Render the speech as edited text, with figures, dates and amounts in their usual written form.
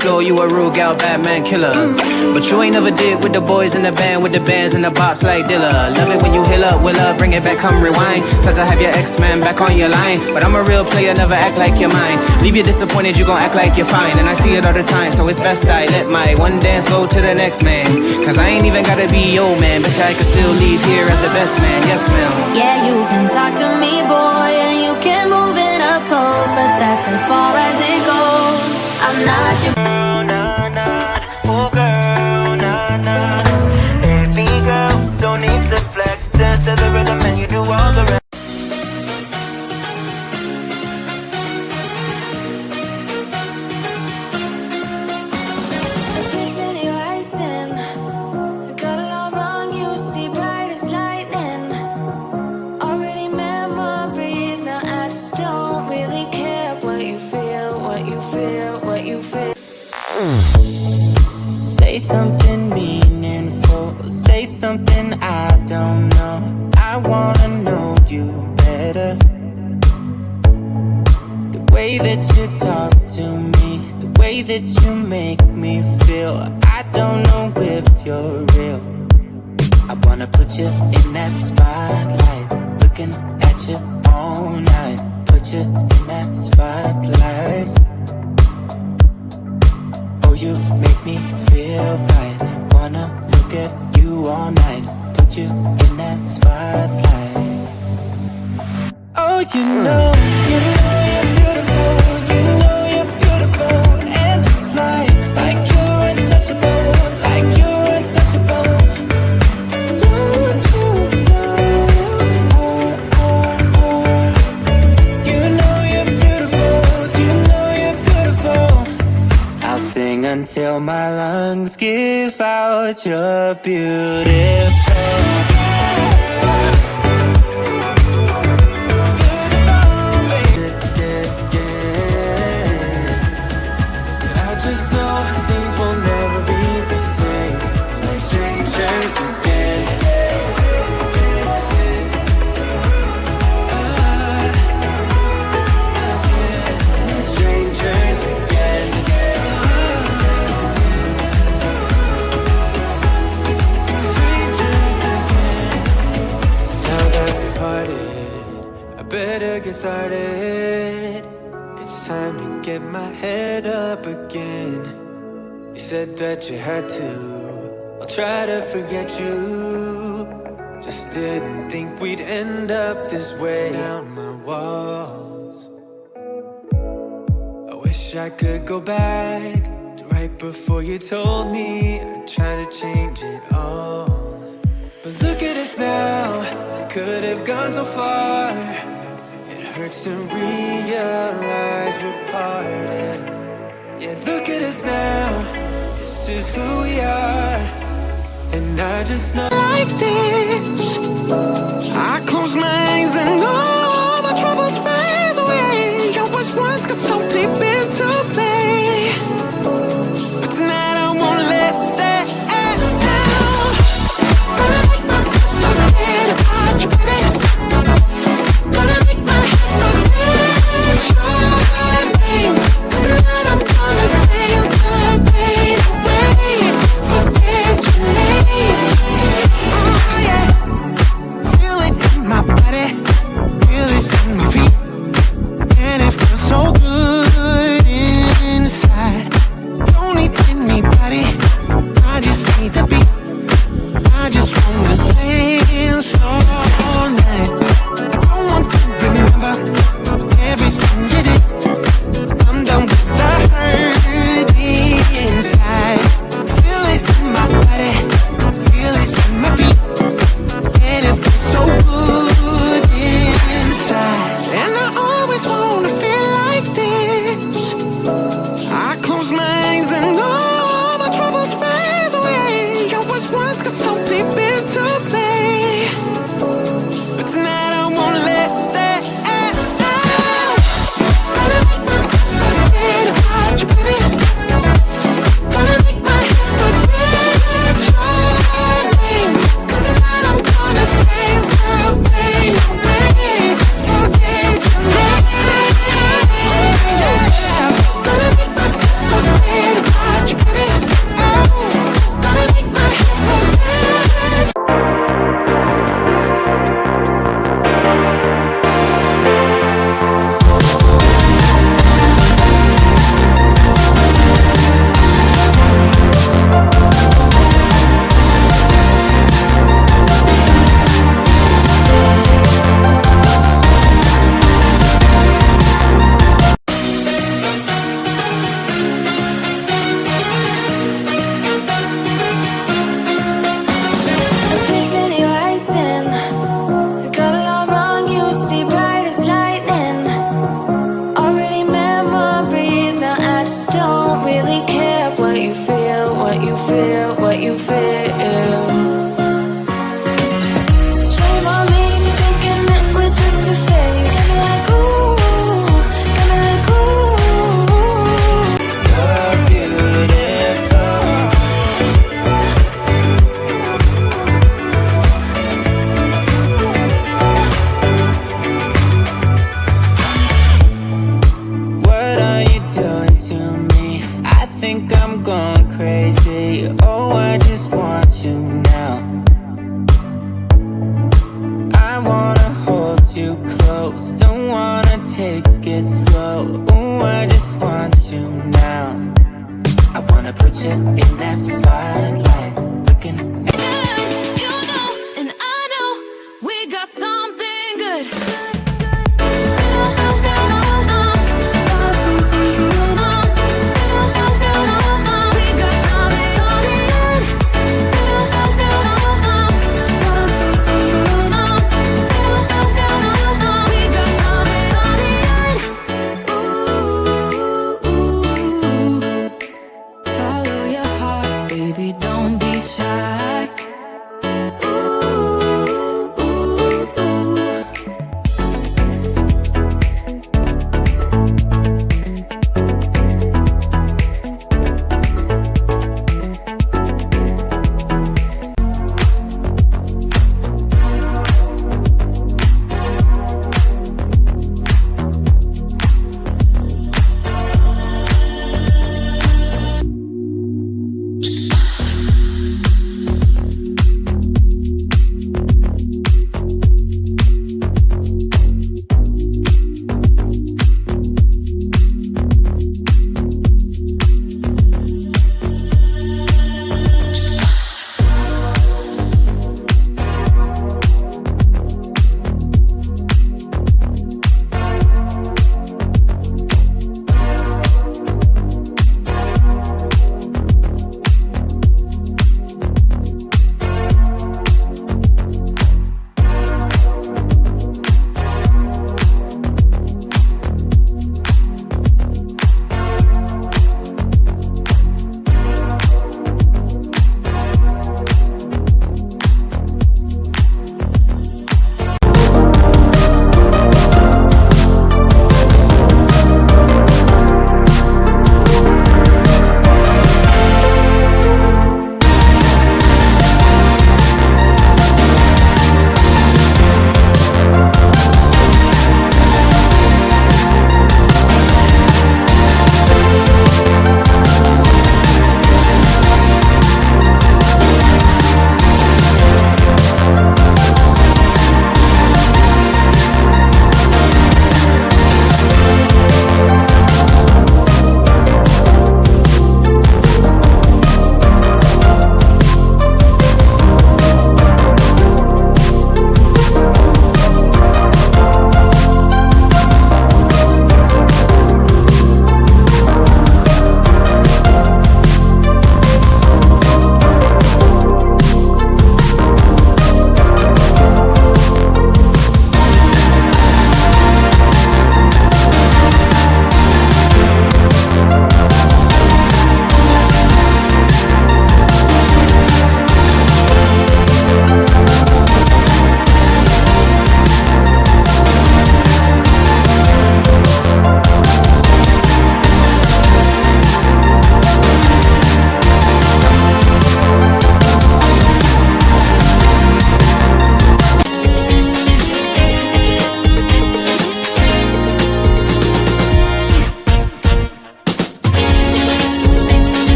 floor, you a real gal, Batman killer. But you ain't never did with the boys in the band, with the bands in the box like Dilla. Love it when you heal up, will up, bring it back, come rewind. Try to have your ex-man back on your line, but I'm a real player, never act like you're mine. Leave you disappointed, you gon' act like you're fine. And I see it all the time, so it's best I let my one dance go to the next man. Cause I ain't even gotta be your man, bitch, I can still leave here as the best man, yes ma'am. Yeah, you can talk to me, boy, and you can move it up close, but that's as far as it goes. I'm not your girl, nah, nah. Oh girl, nah, nah. Baby girl, don't need to flex. Dance to the rhythm and you do all the rest. Say something meaningful, say something I don't know. I wanna know you better. The way that you talk to me, the way that you make me feel, I don't know if you're real. I wanna put you in that spotlight, looking at you all night. Put you in that spotlight. Oh, you make me feel right. Wanna look at you all night. Put you in that spotlight. Oh, you know you're beautiful. You know you're beautiful. And it's like you're untouchable. Like you're untouchable. Don't you know? You know you're beautiful. You know you're beautiful. I'll sing until my lungs give out. You're beautiful. I just know things will never be the same. Like strangers again. Like strangers again. Better get started. It's time to get my head up again. You said that you had to. I'll try to forget you. Just didn't think we'd end up this way. Down my walls. I wish I could go back to right before you told me. I'd try to change it all. But look at us now. We could have gone so far. Hurts to realize we're parted. Yeah, look at us now. This is who we are. And I just know like this. I close my eyes and all my troubles fade away. I was once got so deep into me, but tonight I won't let that out. Gonna make myself forget about you, baby. Gonna make my Feel it in my body, feel it in my feet. close. Don't wanna take it slow. Ooh, I just want you now. I wanna put you in that spotlight.